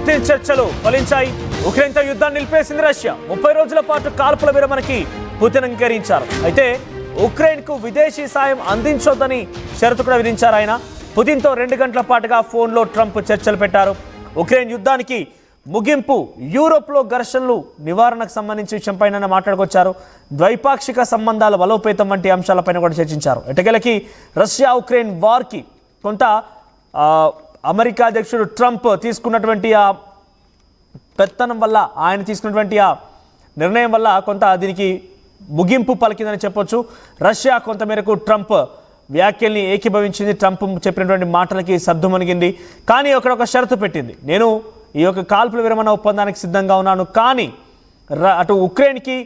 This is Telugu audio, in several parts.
పుతిన్ చర్చలు ఫలించాయి. ఉక్రెయిన్తో యుద్ధాన్ని నిలిపేసింది రష్యా. 30 రోజుల పాటు కాల్పుల విరమణకి పుతిన్ అంగీకరించారు. అయితే ఉక్రెయిన్కు విదేశీ సాయం అందించొద్దని షరతు కూడా విధించారు ఆయన. పుతిన్తో 2 గంటల పాటుగా ఫోన్లో ట్రంప్ చర్చలు పెట్టారు. ఉక్రెయిన్ యుద్ధానికి ముగింపు, యూరోప్లో ఘర్షణలు నివారణకు సంబంధించిన విషయంపైన మాట్లాడుకొచ్చారు. ద్వైపాక్షిక సంబంధాల బలోపేతం వంటి అంశాలపైన కూడా చర్చించారు. ఎటకెలకి రష్యా ఉక్రెయిన్ వార్కి కొంత అమెరికా అధ్యక్షుడు ట్రంప్ తీసుకున్నటువంటి ఆ పెత్తనం వల్ల, ఆయన తీసుకున్నటువంటి ఆ నిర్ణయం వల్ల కొంత దీనికి ముగింపు పలికిందని చెప్పొచ్చు. రష్యా కొంతమేరకు ట్రంప్ వ్యాఖ్యల్ని ఏకీభవించింది. ట్రంప్ చెప్పినటువంటి మాటలకి సర్దుమణిగింది. కానీ ఒక షరతు పెట్టింది. నేను ఈ యొక్క కాల్పుల విరమణ ఒప్పందానికి సిద్ధంగా ఉన్నాను, కానీ అటు ఉక్రెయిన్కి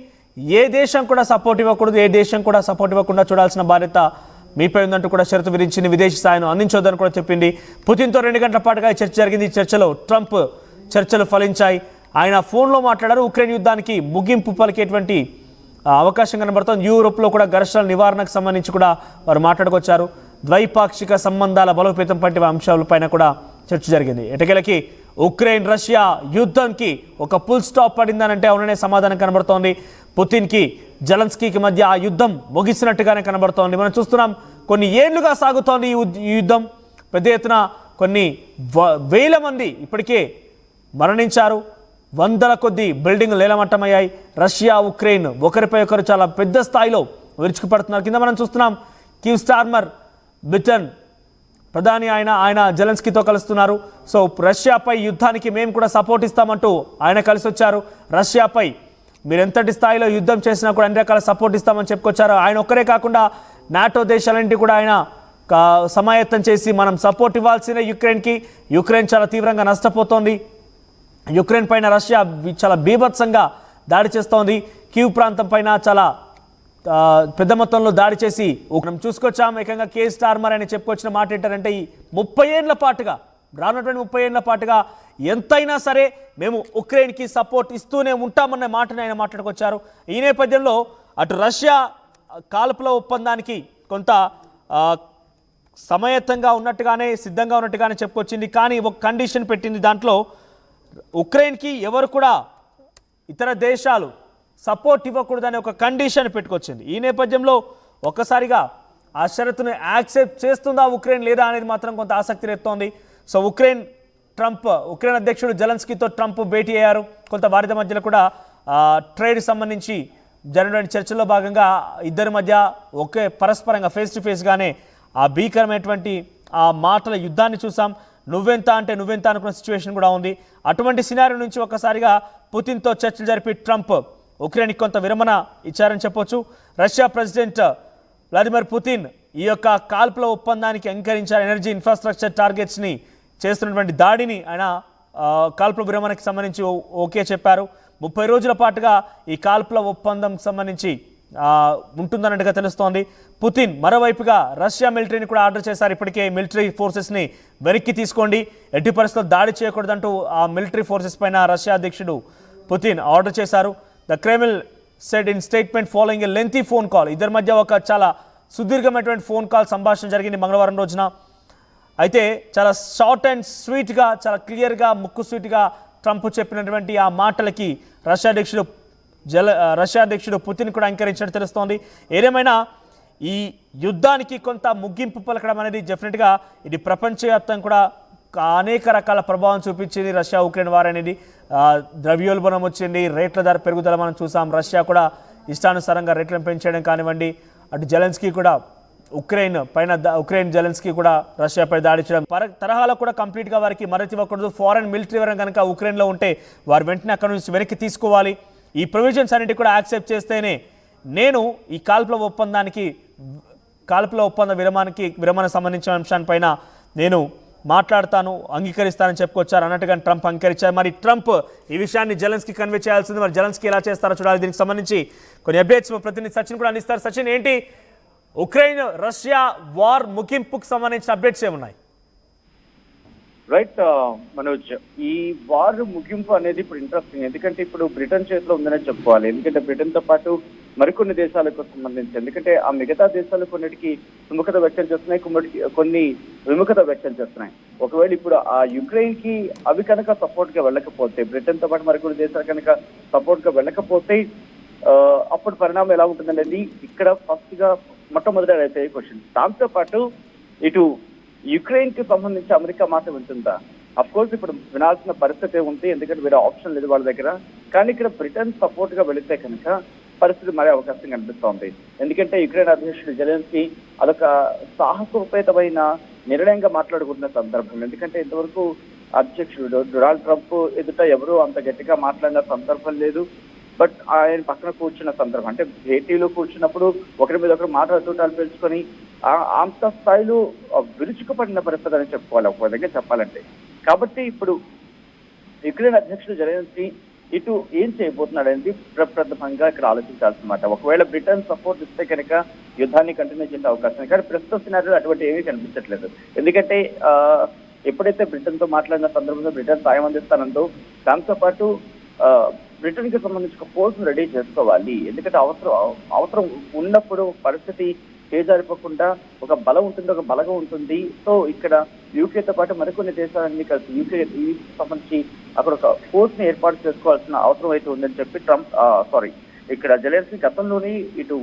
ఏ దేశం కూడా సపోర్ట్ ఇవ్వకూడదు, ఏ దేశం కూడా సపోర్ట్ ఇవ్వకుండా చూడాల్సిన బాధ్యత మీపై ఉందంటూ కూడా షరతు విధించింది. విదేశీ సాయం అందించొద్దని కూడా చెప్పింది. పుతిన్తో 2 గంటల పాటుగా చర్చ జరిగింది. ఈ చర్చలో ట్రంప్ చర్చలు ఫలించాయి. ఆయన ఫోన్లో మాట్లాడారు. ఉక్రెయిన్ యుద్ధానికి ముగింపు పలికేటువంటి అవకాశం కనబడుతోంది. యూరోప్లో కూడా ఘర్షణల నివారణకు సంబంధించి కూడా వారు మాట్లాడుకొచ్చారు. ద్వైపాక్షిక సంబంధాల బలోపేతం వంటి అంశాలపైన కూడా చర్చ జరిగింది. ఎటకెలకి ఉక్రెయిన్ రష్యా యుద్ధంకి ఒక ఫుల్ స్టాప్ పడిందనంటే అవుననే సమాధానం కనబడుతోంది. పుతిన్కి జెలెన్స్కీకి మధ్య ఆ యుద్ధం ముగిసినట్టుగానే కనబడుతోంది. మనం చూస్తున్నాం, కొన్ని ఏళ్లుగా సాగుతోంది ఈ యుద్ధం. పెద్ద ఎత్తున కొన్ని వేల మంది ఇప్పటికే మరణించారు. వందల కొద్ది బిల్డింగ్లు నేలమట్టమయ్యాయి. రష్యా ఉక్రెయిన్ ఒకరిపై ఒకరు చాలా పెద్ద స్థాయిలో విరుచుకుపడుతున్నారు. కింద మనం చూస్తున్నాం, కీవ్ స్టార్మర్ బ్రిటన్ ప్రధాని ఆయన జెలెన్స్కీతో కలుస్తున్నారు. సో రష్యాపై యుద్ధానికి మేము కూడా సపోర్ట్ ఇస్తామంటూ ఆయన కలిసి వచ్చారు. రష్యాపై మీరు ఎంతటి స్థాయిలో యుద్ధం చేసినా కూడా అన్ని రకాల సపోర్ట్ ఇస్తామని చెప్పుకొచ్చారు. ఆయన ఒక్కరే కాకుండా నాటో దేశాలన్నింటి కూడా ఆయన సమాయత్తం చేసి మనం సపోర్ట్ ఇవ్వాల్సిన యుక్రెయిన్కి. యుక్రెయిన్ చాలా తీవ్రంగా నష్టపోతోంది. యుక్రెయిన్ పైన రష్యా చాలా బీభత్సంగా దాడి చేస్తోంది. కీవ్ ప్రాంతం పైన చాలా పెద్ద మొత్తంలో దాడి చేసి మనం చూసుకొచ్చాం. ఏకంగా కే స్టార్మర్ అని చెప్పుకొచ్చిన మాట ఏంటంటే, ఈ 30 ఏళ్ల పాటుగా, రానున్నటువంటి 30 ఏళ్ల పాటుగా ఎంతైనా సరే మేము ఉక్రెయిన్కి సపోర్ట్ ఇస్తూనే ఉంటామన్న మాటని ఆయన మాట్లాడుకొచ్చారు. ఈ నేపథ్యంలో అటు రష్యా కాల్పుల ఒప్పందానికి కొంత సమయత్తంగా ఉన్నట్టుగానే, సిద్ధంగా ఉన్నట్టుగానే చెప్పుకొచ్చింది. కానీ ఒక కండిషన్ పెట్టింది. దాంట్లో ఉక్రెయిన్కి ఎవరు కూడా ఇతర దేశాలు సపోర్ట్ ఇవ్వకూడదని ఒక కండిషన్ పెట్టుకొచ్చింది. ఈ నేపథ్యంలో ఒక్కసారిగా ఆ షరతును యాక్సెప్ట్ చేస్తుందా ఉక్రెయిన్ లేదా అనేది మాత్రం కొంత ఆసక్తి రేపుతోంది. సో ఉక్రెయిన్ అధ్యక్షుడు జెలెన్స్కీతో ట్రంప్ భేటీ అయ్యారు. కొంత వారిద మధ్యలో కూడా ట్రేడ్ సంబంధించి జరిగిన చర్చల్లో భాగంగా ఇద్దరి మధ్య ఒకే పరస్పరంగా ఫేస్ టు ఫేస్గానే ఆ భీకరమైనటువంటి ఆ మాటల యుద్ధాన్ని చూసాం. నువ్వెంత అంటే నువ్వెంత అనుకున్న సిచ్యువేషన్ కూడా ఉంది. అటువంటి సినారియో నుంచి ఒక్కసారిగా పుతిన్తో చర్చలు జరిపి ట్రంప్ ఉక్రెయిన్కి కొంత విరమణ ఇచ్చారని చెప్పొచ్చు. రష్యా ప్రెసిడెంట్ వ్లాదిమిర్ పుతిన్ ఈ యొక్క కాల్పుల ఒప్పందానికి అంగీకరించారు. ఎనర్జీ ఇన్ఫ్రాస్ట్రక్చర్ టార్గెట్స్ని చేస్తున్నటువంటి దాడిని ఆయన కాల్పుల విరమణకి సంబంధించి ఓకే చెప్పారు. 30 రోజుల పాటుగా ఈ కాల్పుల ఒప్పందం సంబంధించి ఉంటుందన్నట్టుగా తెలుస్తోంది. పుతిన్ మరోవైపుగా రష్యా మిలిటరీని కూడా ఆర్డర్ చేశారు. ఇప్పటికే మిలిటరీ ఫోర్సెస్ని వెనక్కి తీసుకోండి, ఎట్టి పరిస్థితుల్లో దాడి చేయకూడదంటూ ఆ మిలిటరీ ఫోర్సెస్ పైన రష్యా అధ్యక్షుడు పుతిన్ ఆర్డర్ చేశారు. The Kremlin said in statement following a lengthy phone call. ఇద్దరి మధ్య ఒక చాలా సుదీర్ఘమైనటువంటి ఫోన్ కాల్ సంభాషణ జరిగింది మంగళవారం రోజున. అయితే చాలా షార్ట్ అండ్ స్వీట్గా, చాలా క్లియర్గా, ముక్కు స్వీట్గా ట్రంప్ చెప్పినటువంటి ఆ మాటలకి రష్యా అధ్యక్షుడు పుతిన్ కూడా అంగీకరించినట్టు తెలుస్తోంది. ఏదేమైనా ఈ యుద్ధానికి కొంత ముగింపు పలకడం అనేది డెఫినెట్గా ఇది ప్రపంచవ్యాప్తంగా కూడా అనేక రకాల ప్రభావం చూపించింది. రష్యా ఉక్రెయిన్ వార్ అనేది ద్రవ్యోల్బణం వచ్చింది, రేట్ల ధర పెరుగుదల మనం చూసాం. రష్యా కూడా ఇష్టానుసారంగా రేట్లను పెంచేయడం కానివ్వండి, అటు జెలెన్స్కీ కూడా ఉక్రెయిన్ జెలెన్స్కీ కూడా రష్యాపై దాడి చేయడం తరహాలో కూడా కంప్లీట్గా వారికి మద్దతు ఇవ్వకూడదు. ఫారెన్ మిలిటరీ వరం కనుక ఉక్రెయిన్లో ఉంటే వారు వెంటనే అక్కడ నుంచి వెనక్కి తీసుకోవాలి. ఈ ప్రొవిజన్స్ అన్నిటి కూడా యాక్సెప్ట్ చేస్తేనే నేను ఈ కాల్పుల ఒప్పంద విరమణ సంబంధించిన అంశాలపైన నేను మాట్లాడతాను, అంగీకరిస్తానని చెప్పుకొచ్చారు. అన్నట్టుగా ట్రంప్ అంగీకరించారు. మరి ట్రంప్ ఈ విషయాన్ని జెలెన్స్కీ కన్వే చేయాల్సింది. మరి జెలెన్స్కీ ఎలా చేస్తారో చూడాలి. దీనికి సంబంధించి కొన్ని అప్డేట్స్ ప్రతినిధి సచిన్ కూడా అందిస్తారు. సచిన్, ఏంటి ఉక్రెయిన్ రష్యా వార్ ముగింపుకు సంబంధించిన అప్డేట్స్ ఏమున్నాయి? రైట్ మనోజ్, ఈ వార్ ముగింపు అనేది ఇప్పుడు ఇంట్రెస్టింగ్. ఎందుకంటే ఇప్పుడు బ్రిటన్ చేతిలో ఉందనే చెప్పుకోవాలి. ఎందుకంటే బ్రిటన్ తో పాటు మరికొన్ని దేశాలకు సంబంధించి, ఎందుకంటే ఆ మిగతా దేశాలు కొన్నిటికి సుముఖత వ్యక్తం చేస్తున్నాయి, కొన్ని విముఖత వ్యక్తం చేస్తున్నాయి. ఒకవేళ ఇప్పుడు ఆ యుక్రెయిన్ కి అవి కనుక సపోర్ట్ గా వెళ్ళకపోతే, బ్రిటన్ తో పాటు మరికొన్ని దేశాలు కనుక సపోర్ట్ గా వెళ్ళకపోతే అప్పుడు పరిణామం ఎలా ఉంటుందనేది ఇక్కడ ఫస్ట్ గా మొట్టమొదటి అయితే క్వశ్చన్. దాంతో పాటు ఇటు యుక్రెయిన్ కి సంబంధించి అమెరికా మాట వింటుందా? అఫ్ కోర్స్ ఇప్పుడు వినాల్సిన పరిస్థితి ఉంది, ఎందుకంటే వేరే ఆప్షన్ లేదు వాళ్ళ దగ్గర. కానీ ఇక్కడ బ్రిటన్ సపోర్ట్ గా వెళితే కనుక పరిస్థితి మరే అవకాశం కనిపిస్తోంది. ఎందుకంటే యుక్రెయిన్ అధ్యక్షుడు జెలెన్స్కీ అదొక సాహసోపేతమైన నిర్ణయంగా మాట్లాడుకుంటున్న సందర్భం. ఎందుకంటే ఇంతవరకు అధ్యక్షుడు డొనాల్డ్ ట్రంప్ ఎదుట ఎవరు అంత గట్టిగా మాట్లాడిన సందర్భం లేదు. బట్ ఆయన పక్కన కూర్చున్న సందర్భం, అంటే భేటీలో కూర్చున్నప్పుడు ఒకరి మీద ఒకరు మాట్లాడుతూటాలు పెంచుకొని అంత స్థాయిలో విరుచుకుపడిన పరిస్థితి అని చెప్పుకోవాలి ఒక విధంగా చెప్పాలంటే. కాబట్టి ఇప్పుడు యుక్రెయిన్ అధ్యక్షుడు జెలెన్స్కీ ఇటు ఏం చేయబోతున్నాడు అనేది ప్రప్రథమంగా ఇక్కడ ఆలోచించాల్సిన మాట. ఒకవేళ బ్రిటన్ సపోర్ట్ ఇస్తే కనుక యుద్ధాన్ని కంటిన్యూ చేసే అవకాశం, కానీ ప్రస్తుత సినారీలో అటువంటి ఏమీ కనిపించట్లేదు. ఎందుకంటే ఎప్పుడైతే బ్రిటన్ తో మాట్లాడిన సందర్భంలో బ్రిటన్ సాయం అందిస్తానందో, దాంతో పాటు బ్రిటన్ కి సంబంధించిన ఫోర్స్ రెడీ చేసుకోవాలి. ఎందుకంటే అవసరం ఉన్నప్పుడు పరిస్థితి చేజారిపోకుండా ఒక బలం ఉంటుంది, ఒక బలగం ఉంటుంది. సో ఇక్కడ యూకేతో పాటు మరికొన్ని దేశాలన్నీ కలిసి యూకే సంబంధించి అక్కడ ఒక ఫోర్స్ ని ఏర్పాటు చేసుకోవాల్సిన అవసరం అయితే ఉందని చెప్పి ఇక్కడ జెలెన్స్కీ గతంలోని ఇటు